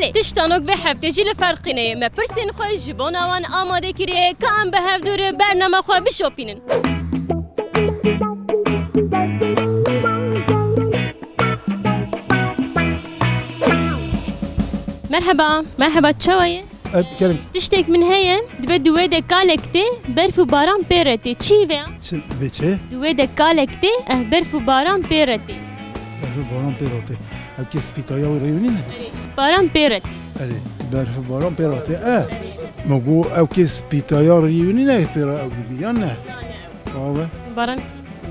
بله تشتانوک به هفته جیل فرقی نه ما پرسین خواه جبان آوان آماده کریه که ام به هفدور برنامه خواه بشوپینن مرحبا مرحبا تشويه كلمة تشتك من هي دبي دويدة كالكتي برف وباران بيرتي تشي فيها بيتشي دويدة كالكتي برف وباران بيرتي برف باران بيرتي او كي سبيتايا وريونين باران بيرتي علي برف باران بيرتي موجو او كي سبيتايا ريونين او بيانا باران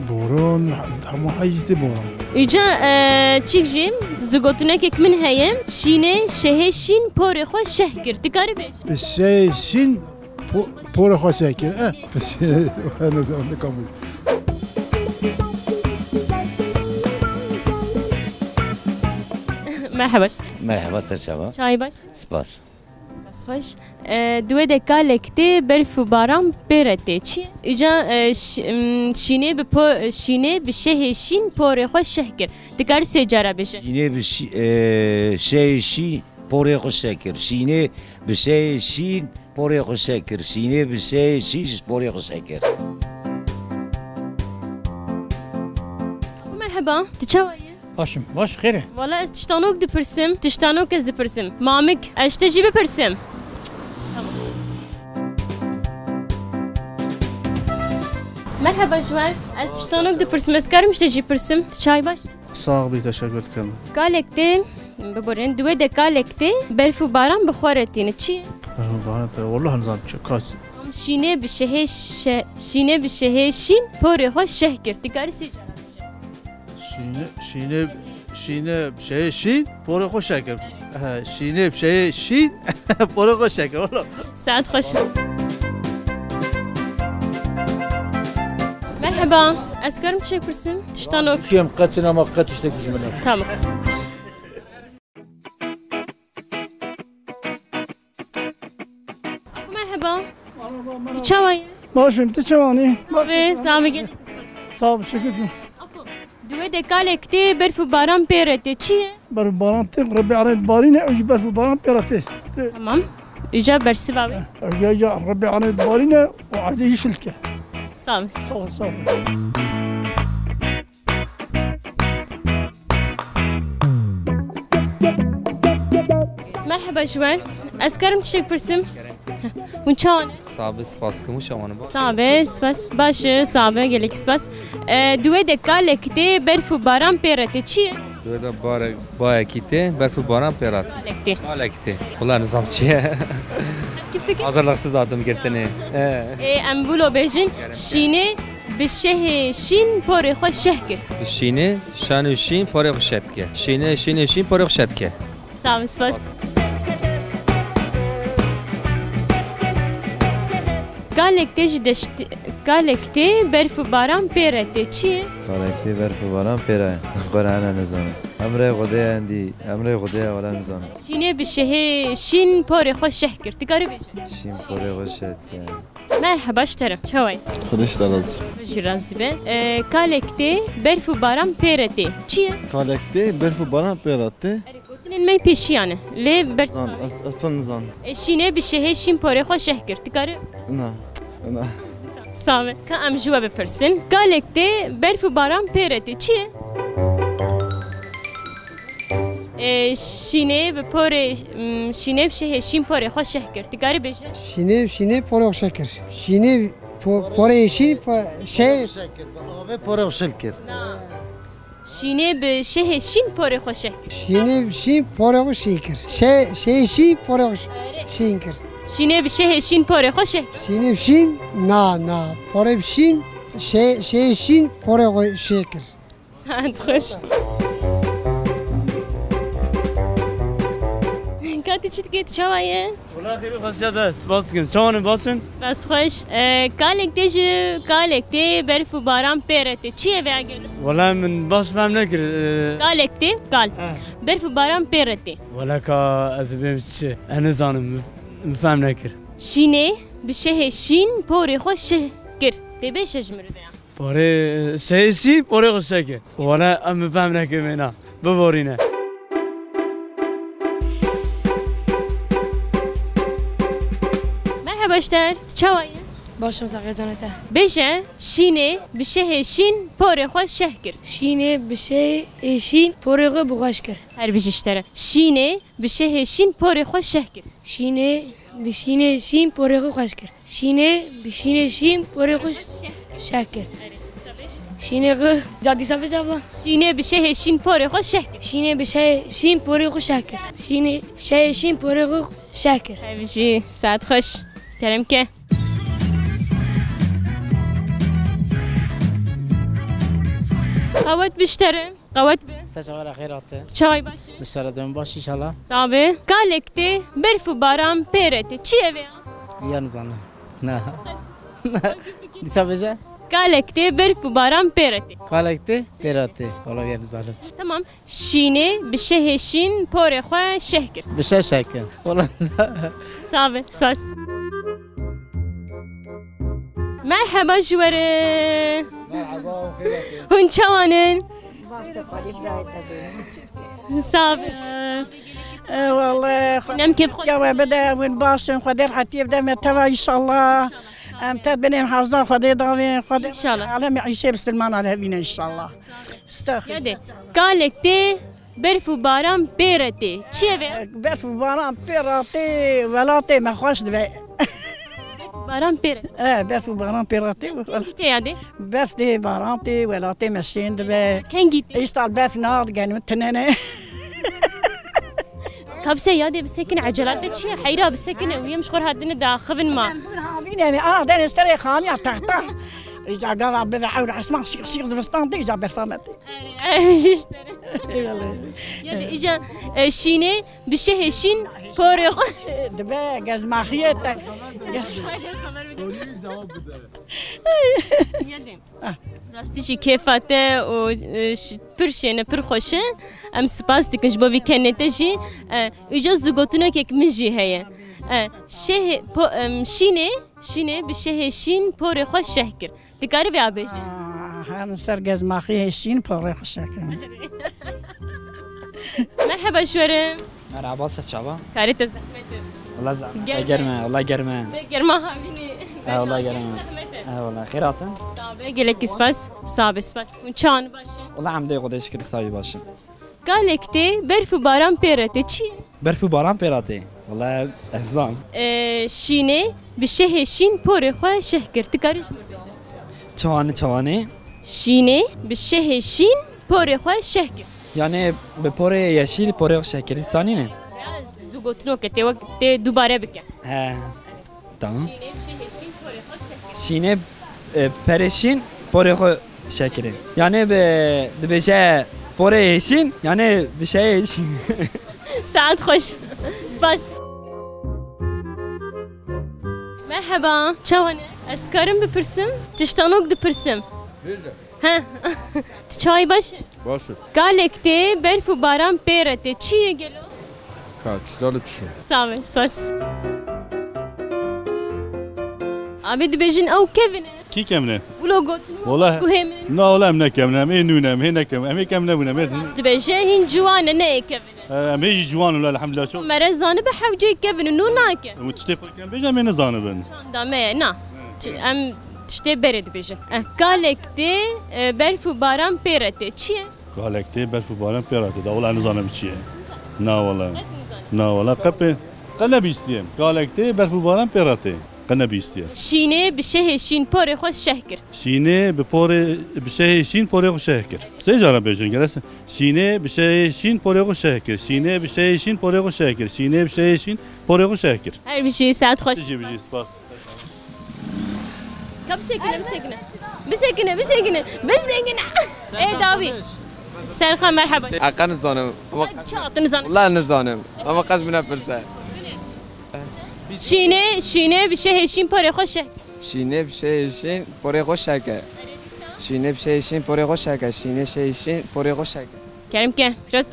بوران همو حاجتي بوران إجا تشيك جيم زوجتناك من هي شينه شهشين بور خو شهكر تكاري بيش بالشين بور خو شهكر بس انا زمان كمل مرحبا مرحبا سرشبا شاي باش سپاس سپاس خوش دوی دکالکتی برف و باران پیرته چی؟ ایجا شینه به شهشین پاره خوش شهکر دکار سجاره بشه شینه به شهشین پاره خوش شکر شینه به شهشین پاره خوش شکر شینه به شهشین پاره خوش شکر مرحبا تشويه باشم باش خیره والله تشتانوك دبرسم تشتانوك از دبرسم مامك اشتجي ببرسم مرحبا جوان از تشتانوك دبرسم اسكارم اشتجي برسم تشاي باش صاحبي تشكر كم قالكتي ببورين دوي ده قالكتي برف وباران بخورتين تشي والله نظام كاس شينه بشهشين بوري خوش شهكر تكاري سيجاره شینه بشه شین پاره خوش شکر شینه بشه شین پاره خوش شکر والله ساعت خوش مرحبا اسكرم تشي برسم تشتانوك كيم قتنا ما قتش تكش منك تمام مرحبا تشاوي باشم تشواني بابي سامي قلت صعب شكرا دوی دکالکتی برف و باران پیرته چیه؟ برف باران تق ربي على البارينة أو برف باران بيرتيش تمام ایجا برسی باوی أجا ربي على البارينة وعادي يشلكه سام صار مرحبا جوان اسكرم تشيك برسم ونشان صعب سپاس کمو شمانه با صعبه سپاس باشه صعبه گلک سپاس دوی دکالکتی برف و باران پیرته چیه؟ دوی دا با کیته برف باران پیرات کالکتی کالکته والله نظام چیه كيف فكر؟ hazırlıksız adım girtene ام بولو بيجين شينه بشه شين بوري خو شهكر شینه شانو شین پاره خوشت که شینه شین پاره خوشت که سام سپاس قالكتي برف و باران پیرته چیه؟ قالكتي برف باران پیرای قرآن نزانم امر خدا عندي امر خدا ولا نزانم شينه بشه شين بوري خو شهكر تقاري بيش شیم پاره خوشت که مرحبا اشترم شوي خودش تراز بجي رازي به قالكتي برف و باران پیرته چیه؟ قالكتي برف باران پیراته قوتن ما پیشی يعني ليه برس اطفال نزان شينه بشه شين بوري خو شهكر تقاري نه نه سامي كأم جوا بفرسن قالكتي برف و باران پیرته چیه؟ شینه به پاره شینه بشه شین پاره خوش شهکر تکاری بشه شینه پاره شکر شینه پاره شین شه آب پاره شکر شینه به شه شین پاره خوش شهکر شینه شین پاره شکر شه شین پاره شکر شینه به شه شین پاره خوش شهکر شینه شین نه پاره شین شه شین پاره شکر ساعت خوش كاتي چیت گیت چاویه؟ والله خیلی خوشیت است باز کن چون باسن بس خوش کالکتی برف و باران پیرته چیه بیاگل؟ والله من باش فهم نکر کالکتی قال برف و باران پیرته والله کا از بیم چی انا زانم فهم نکر شینه بشه شین پوری خوش شکر تبه شجمر بیا پاره شی پاره خوشکه والله ام فهم نکر مینا ببارینه باشتر چوایی باشم ساقی جانته بجه شینه بشه شین پاره خو شهکر شینه بشه شین پوره خو بغاش کر هر بیشتره شینه بشه شین پاره خو شهکر شینه بشینه شین پوره خو خوش کر شینه بشینه شین پوره خو شکر شینه خو جادی سبه جابلا شینه بشه شین پاره خو شهکر شینه بشه شین پوره خو شکر شینه شه شین پوره خو شکر هر بیشی ساعت خوش کرم که قوت بیشتره قوت به سچاور خیراته چای باشه مشترزم باش ان شاء الله صابه قالکته برف و باران پیرته چیه یا نزانم نه دیسا بجا قالکته برف و باران پیرته قالکته پیراته والله یا نزانم tamam şine bir şey şin pore xwe şehkir بشه شکر والله صابه سواس مرحبا جواره مرحبا وخيرك هون چوانن صابه والله نم كيف خد جوا بدا وين باشن خدير حتى يبدا متوا ان شاء الله امتد بني محافظه خدي ضامن خدي ان شاء الله على معيشه بسلمان على هبينا ان شاء الله استخدم يدي قالك تي برف و باران پیرته چیه به برف باران بيراتي ولاتي ما خوش دبي باران پیرته برف باران بيراتي تی یادی برف دي بارانتي ولاتي ماشين دبي کن گیتی يشتغل برف نار قال متننه كابسه يادي بسكن عجلات چیه حيرة بسكن ويمش خور هادين دا خبن ما يعني انا داني استري خاني تحت إذا قال بذعور عسمان شيخ دفستان دي جاب برفامتي يادي إجا شينه بشه شين پورخ دبا جاز ماخيت يادي راستي شي كيفاته و پرشنه پرخوشه ام سپاس دیکن جبا وی کنته جی ایجا زگوتونه که منجی هیا شه شینه بشه شین پور خوش شهکر دیکاری بیا بیجی هم سرگز ماخی شین پور خوش شهکر مرحبا شوره مرحبا سچابا کاریت زحمته والله زحمت گرمه والله گرمه گرمه همینی والله گرمه والله خیراته صابه گلک سپاس سپاس اون چان باشه والله عمده خدا شکر سایه باشه قالکته برف و باران پیرته چی برف و باران پیراته والله افضل شینه بشه شین پور خو شهکر تکاریش چوانه شینه بشه شین پور خو شهکر یعنی به پور یشیل پور شکری ثانی نه زوگوتنو که تی وقت دوباره بکن tamam شینه بشه شین پور خو شهکر شینه پرشین پور خو شکری یعنی به بشه پور یشین یعنی بشه یشین ساعت خوش سپاس مرحبا چوانه اسکارم بپرسم تشتانوک دپرسم ها چای باشه باشه قالکته برف و باران پیرته چیه گلو kaç zalıp şey سامه سپاس abi dibejin او kevine کی کمنه ولو گوتنو والله گوهم نه والله ام نکمنه ام نونم هی نکم ام کم نبونم دبجه هین جوانه نه kevine ام هی جوان ولا الحمد لله شو مرزانه به حوجه kevine نو ناکه متشتي كم بيجا من زانبن دامه نه ام تشته برد بجن قالکته برف و باران پیرته چیه قالكتي برف باران بيرات ده والله انا زانم شيء نا والله نا والله قنا بيستيم قالكتي برف باران بيراتي قنا بيستيم شینه بشه شین پور خو شهکر شينه بپور بشه شين پور خو شهكر سه جارا بيجن جلس شينه بشه شين پور خو شهكر شينه بشه شين پور خو شهكر شينه بشه شين پور خو شهكر هر بشي ساعت خوش بيجي سباس بسكنه ايه داوي سرخان مرحبا حقا نزانم چاطن زان والله نزانم اما قصد من فرسه شینه بشه شین پور خو شهکر شینه بشه شین پور خو شکر شینه بشه شین پور خو شکر شینه شه شین پور خو شکر کریم که راست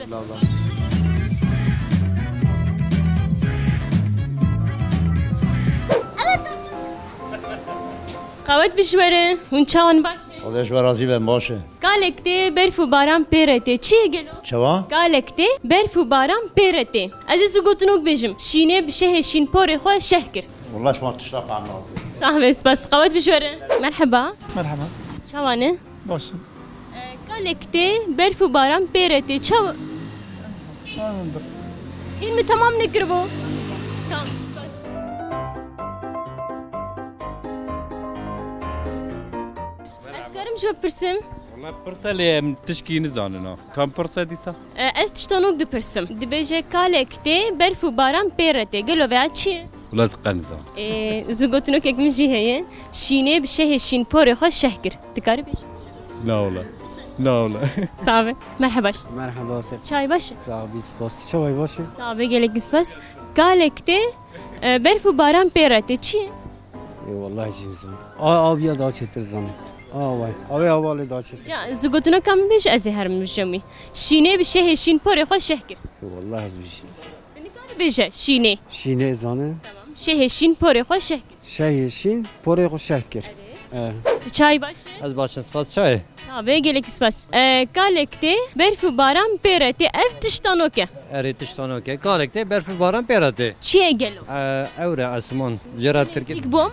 قوت بشوره هون چاون باشه خودش برازی بهم باشه قالکته برف و باران پیرته چیه گلو چوا؟ قالکته برف و باران پیرته از سوگوتنوک بجم شینه بشه شین پور خو شهکر والله شو ما تشرف عنه. صاحبي بس قوت بشوره. مرحبا. مرحبا. شوانه؟ باشم. قالكتي برف و باران بيرتي شو؟ این تمام نکربو. تمام بس. اسکارم جو پرسم. والله برسا لي تشكي نزاننا كم برسا ديسا؟ از تشتانوك دو پرسم. دبیجه قالکتي برف و باران بيرتي قالوا بعد چیه؟ ولا تقنزا. زوجتنا كيك مجي هي شيني بشه شين بوري خو شهكر تكاري بيش؟ لا والله. لا والله. صعبة. مرحبا. مرحبا سيف. شاي باش؟ صعبي سباس. شاي باش؟ صعبة قالك سباس. قالكتي برف و باران بيرتي چیه؟ والله جيزون. آبیا داشت زن. واي. آبی داشت. جا زوجتنا كم بيش أزهر من الجمي. شيني بشه شين بوري خو شهكر. والله از بیش. بيجا شيني. شینه زانه. شه شين بوري خو شهكر. شین پره خو شهکر. چای باشه؟ از باشن سپاس چای. صعبه گلک سپاس. قالكتي برف و باران بيرتي اف تشتانوكه. اری تشتانوکه. کالکته برف باران پیراته. چیه گلو؟ اوره اسمان. جرات ترکی. یک بوم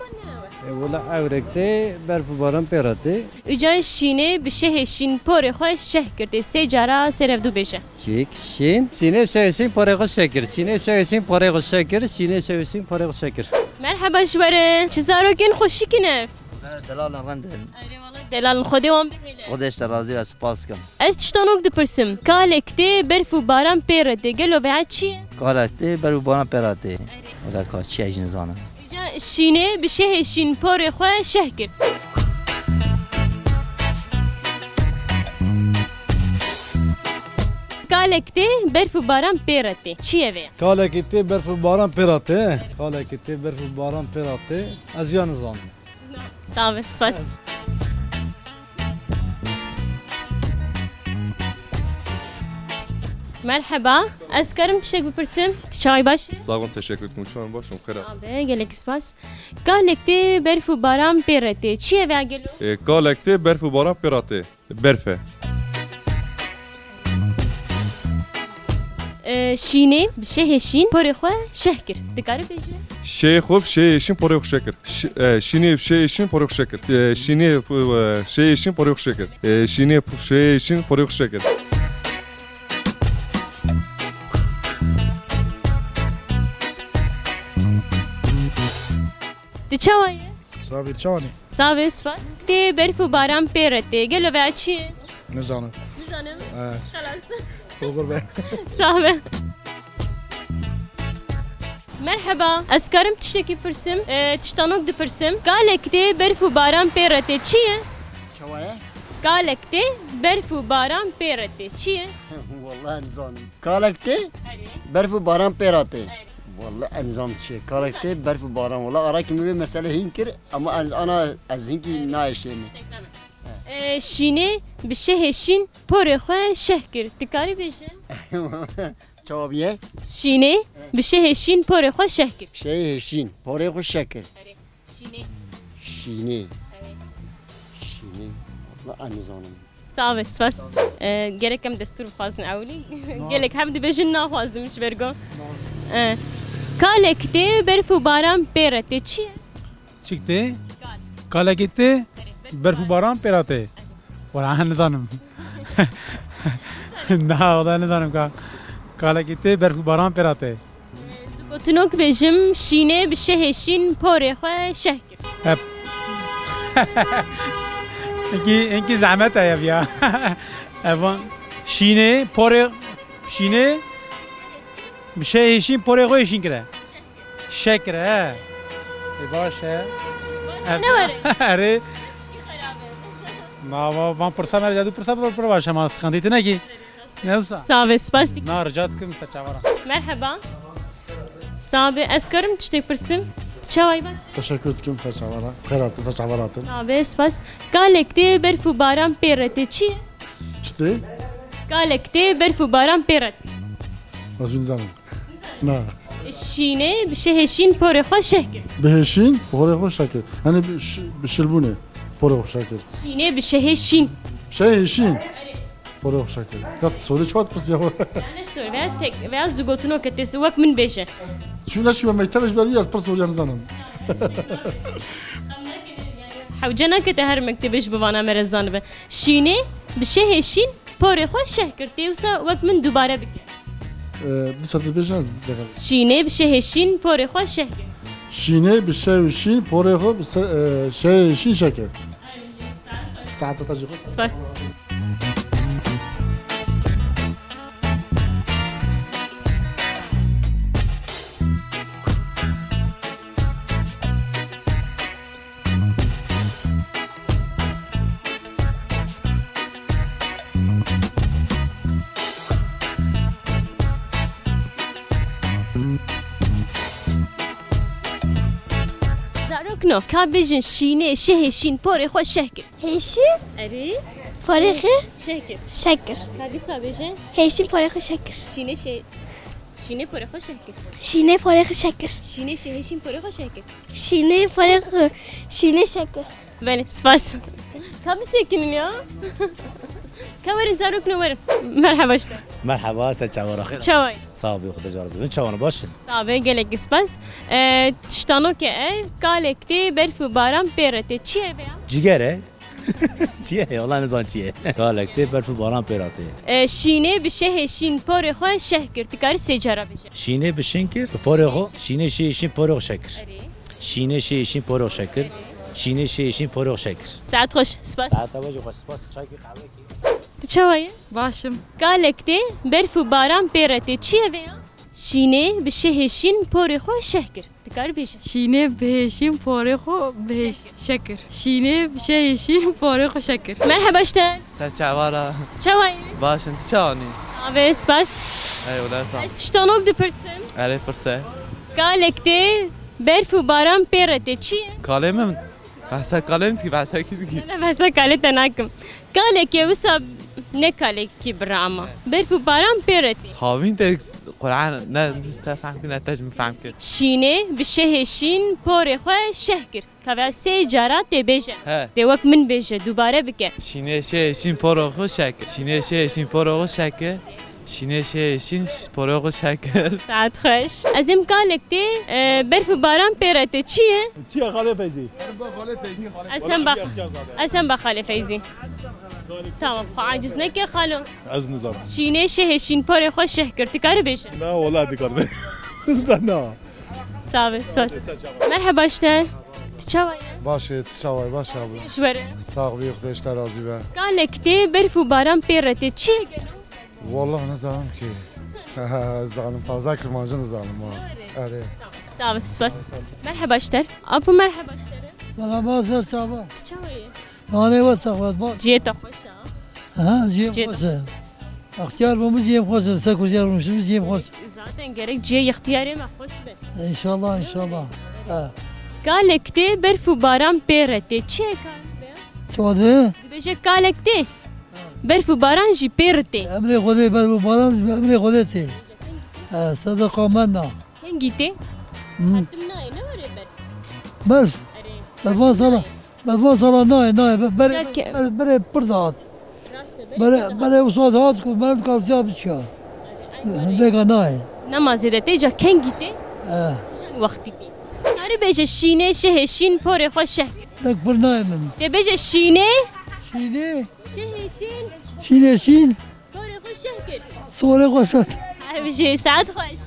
ولا اورکته برف باران پیراته. اجای شینه بشه شین پره خو شهکرته سه جارا سرفدو بشه. چیک شین. سینه شین پره خو شکر. سینه شین پره خو شکر. سینه شین پره خو شکر. مرحبا شوره. چزاروکن خوشی کنه. دلال رندن. دلال خودی وام بخیله. خودش راضی و سپاس کم. از تشتانوک دو پرسم. قالکتي برف و باران پیراته گلو بعد چیه؟ قالکتي برف و باران پیراته. ولا کاش چی اجن زانم. شینه بشه شین پره خو شهکر. قالكتي برف و باران بيرتي چیه وی؟ قالكتي برف و باران پیراته. قالكتي برف و باران پیراته. از جان زان. صعب سپاس. مرحبا. اسكرم تشتك بپرسم. تشاي باش؟ داغون تشکر کنم شما باشم خیره. صعبه گلک سپاس. قالكتي برف و باران بيرتي چیه وی گلو؟ قالکته برف و باران پیراته. برفه. شینه بشه شین پره خو شهکر تکاری بشه شی خوب شی شین پره خو شکر شینه شی شین پره خو شکر شینه شی شین پره خو شکر شینه شی شین پره خو شکر تشاوي صابي تشاوني صابي سباس تي برف و باران بيرتي قالوا بعد چیه نزانم خلاص قربان صعبة. مرحبا. اسكرم تشتكي برسم تشتانوك دو برسم. قالكتي برف و باران بيرتي چیه؟ شوايه؟ قالكتي برف و باران بيرتي چیه؟ والله انزانم. قالكتي برف و باران بيرتي. والله انزام چیه؟ قالكتي برف و باران. والله اراكي مو مسألة هينكر اما انا از هينكي نايشيم. شینه بشه شین پره خو شهکر تکاری بشه جوابیه شینه بشه شین پره خو شهکر شه شین پره خو شهکر شینه شینه شینه والله انزانم صعبه سپاس گله کم دستور بخوازن اولی گله هم دی بجن نخوازمش برگو قالكتي برف و باران بيرتي چیه چیکته قالكتي برف و باران پیراته. ولی ندانم. نه خدا ندانم که قالكتي برف و باران پیراته. زوجتنوك بجم شینه بشه شین پره خو شهکر. اینکی زحمت هست بیا. اوان شینه پره شینه بشه شین پره خو شین کره. شکره. باشه. نوره. ما وان پرسا مرا جادو پرسا پر باشه ما خندیت نگی نوسا صعب سپاس نه رجعت کم استچاورا مرحبا صعب اسكرم تشتي برسم تشاوي باش تشكر كم استچاورا خيرات استچاورات صعب سپاس قالكتي برف و باران بيرتي چی چته قالكتي برف و باران بيرتي بس بنزانم نه شینه بشه شین پره خو شهکر بهشین پره خو شکر یعنی بشلبونه پره خو شکر شینه بشه شین شین پره خو شکر قط سوری چوت بس یا نه سور و تک و زوجتنو کتس وک من بشه شو نشوى ما يتمش بروي از برس وريان زانم حوجنا كتهر مكتبش بوانا مرزان به شینه بشه هشین پاره خو شه کرتی وسا وقت من دوباره بکن بس هذا بيجان دغل شینه بشه هشین پاره خو شه شيني بالشاوشين بوريغو شاوشين شكر ساعات تجي سپاس زاروکنو کا بیجن شینه شه هشین پاره خو شه کر هشین اری پاره خو شه کر شکر کا دیسا بیجن هشین پاره خو شکر شینه شه شینه پاره خو شه کر شینه پاره خو شکر شینه شه هشین پاره خو شه کر شینه پاره خو شینه شکر بله سپاس کا بسکنین یا كوري زاروك نور مرحبا شتا مرحبا سچاورا خير چاوي صابي خد جارز بن چاونا باشن صابي گلك سپاس تشتانو که کالکتی برف و باران پیرته چیه بیا جگره چیه والله نزان چیه کالکتی برف و باران پیراته شینه بشه هشین پاره خو شه کرد کاری سجاره بشه شینه بشین کر پاره خو شینه شین پاره شکر شینه شین پاره شکر شینه شین پاره شکر ساعت خوش سپاس ساعت واجه خوش سپاس چای کی قهوه کی چاوي باشم کالکتی برف و باران پیرته چیه بیا شینه بشه هشین پاره خو شه کرد کاری بشه شینه بهشین پاره خو بهش شکر شینه بشه هشین پاره خو شکر مرحبا شتا سرچاوارا چاوي باش انت چاونی ابي سپاس اي ولا صح تشتانوك دو برسن عليه فرصه کالکتی برف و باران پیرته چیه كلمه بحثا كلمت كي بحثا كي انا بحثا كالت ناكم كالك يا وسا نكالك كي براما برف و باران پیرته خاوين تكس قرآن نه مستفهم كنا تجم فهم كر شینه بشه هشین پاره خو شهکر که سه جارات بیجه ده وقت من بیجه دوباره بکه شینه شین پاره خو شکر شینه شین پاره خو شکر شینه شین پاره خو شکر ساعت خوش از این کالکتی برف و باران پیرته چیه؟ چیه خاله فیزی؟ اسم بخاله فیزی تمام خو عاجز نکه خالو از نظام شینه هشین پاره خو شهکر تکاره بیجه نه والله دیگر نه صافي سوس مرحبا شتا تشاوي باشه تشاوي باشه ابو شوره صاحبي خدش ترازي به قال كتي برف وباران بيرتي تشي والله نزعم كي زعلم فازاك ما جن زعلم ما اري صافي سوس مرحبا شتا ابو مرحبا شتا مرحبا سر صاحب تشاوي انا وصفت با جيت خوشا ها جيت خوشا اختيار مو جيب خوش سكو زير مش جيب خوش زاتن جرك جي اختياري ما خوش به ان شاء الله ان شاء الله قال كتي برف وباران بيرتي تشي قال شو بيجي قال كتي برف وباران جي بيرتي امري خدي برف وباران امري خديتي صدقه منا كان جيتي حتمنا انا وري بس بس وصل ناي بري برزات بري وصل هاتكم ما بكم ثابت شو بيجا ناي نمازي دتي جا كان جيتي وقتي کاری بیچه شینه شهشین پاره خوشه. دکتر نایم. ده بیچه شینه. شینه. شهشین. شینه شین. پاره خوشه کرد. سوره خوشه. بیچه ساعت خوش.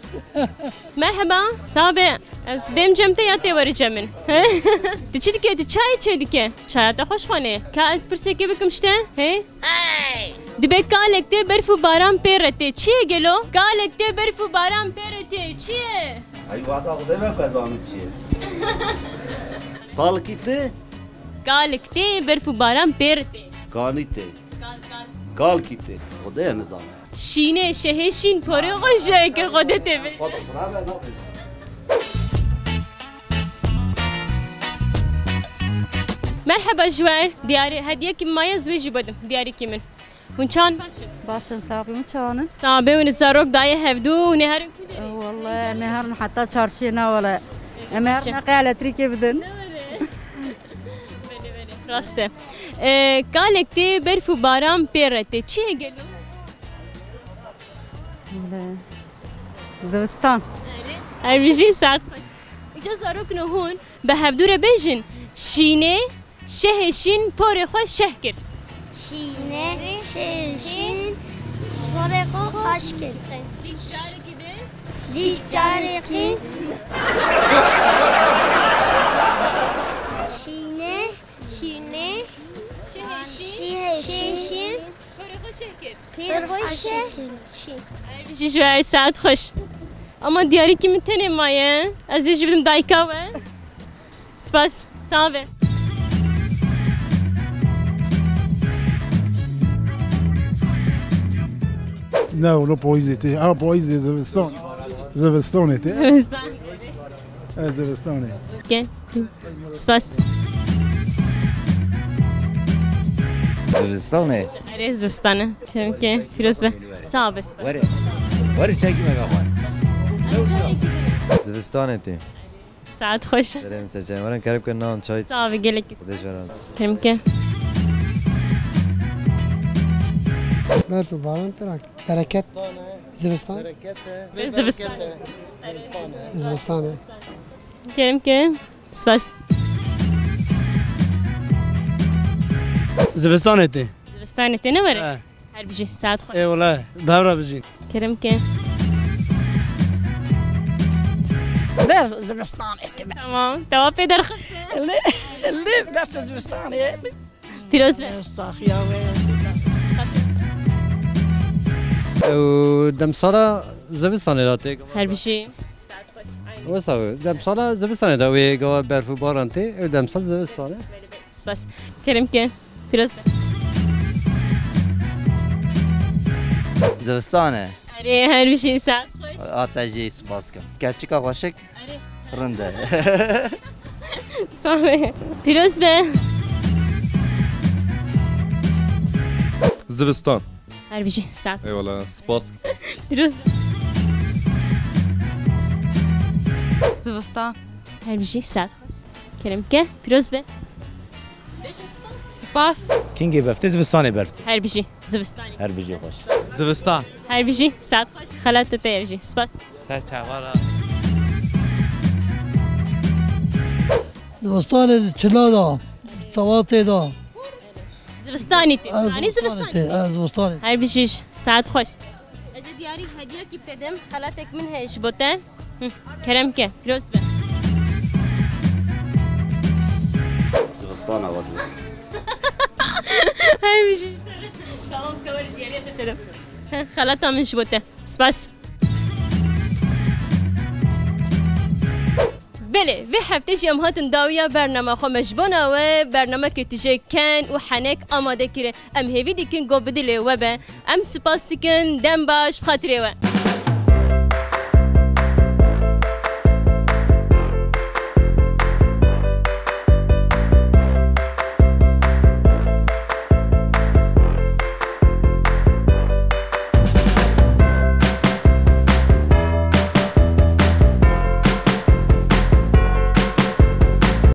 مرحبا صابه از بیم جمته یا تیوری جمن. چی دیگه؟ چای چی دیگه؟ چای تا خوش خانه. که از پرسه کی بکم شته؟ هی؟ دبی کالکته برف و باران پیرته چیه گلو؟ کالکته برف و باران پیرته چیه؟ ای وقتا خدا بپذانم چیه؟ سال کیته؟ کالکته برف و باران پیرته. کانیته. کال کیته. خدا نظام. شینه شهشین پاره خوشه که خودت بی. مرحبا جوار دیاری هدیه که مایه زویجی بدم دیاری کی من ونچان باشن صاحبي ونچانن صاحبي ونزاروك دايه هفدو ونهارن كده والله نهارن حتى تشارشينا ولا نهارنا قاله تريكي بدن راسته قالكتي برف وباران بيرتي چي قالوا زوستان هر بيجي ساعت خوش إجازة ركنه هون بهبدورة بيجن شينة شهشين بوري خوش شهكر شینه شهشین پرخو خشکر دیش جارقی شینه شهشین پرخو شهکر بيجي شوية ساعت خوش أما دياري كي من تاني مايا أزيج بدم دايكاوة سباس سامبه نه اونو پاییزه پاییزه زمستانه زمستانه اوكي سباس زمستانه أري زمستانه اوكي فيروز به سابس وارد شاكي ما بخوان زمستانه تی ساعت خوش دریم سچه مرن کرب کنم چای صافي قلك خودش برام كرمك برف و باران برکت زمستان زمستانه كرمك سباس زمستانه تی زمستانه تنا ورا هل بيجي ساعت خوش ای والله دورا بجین كرمك لا زمستان تمام توافي درخص اللي بدأت زمستان فيروز به و دمسالا زمستانه داته هل بيجي وسا دمسالا زمستانه دا وی گوا برف و باران تی و دمسال زمستانه سباس كرمك فيروز زمستانه أري هل بيجي ساعت خوش آتشی سپاس کم کچیکا خوشک رنده صافي فيروز به زمستان هل بيجي ساعت ای والله سپاس فيروز زمستان هل بيجي ساعت خوش كرمك فيروز به سپاس كينجي بفت زمستاني برفت هل بيجي زمستاني هر بيجي خوش زمستان هل بيجي ساعت خوش خلات تيجي سباس سر چوارا زمستان چلا دا سوات دا زمستاني تي يعني زمستاني زمستان هل بيجي ساعت خوش از دياري هديه كي بتدم خلاتك منها ايش بوتان كرمك فيروز به زمستان اول هاي بيجي تمام كور دياري تتدم خلاتها من شبوته سباس بله في حفتش ام هاتن داوية برنامه خو مجبونه و برنامه که تجي كان و حنك آماده كره ام هيفي ديكن گو بدله و به ام سپاس ديكن دم باش بخاطره و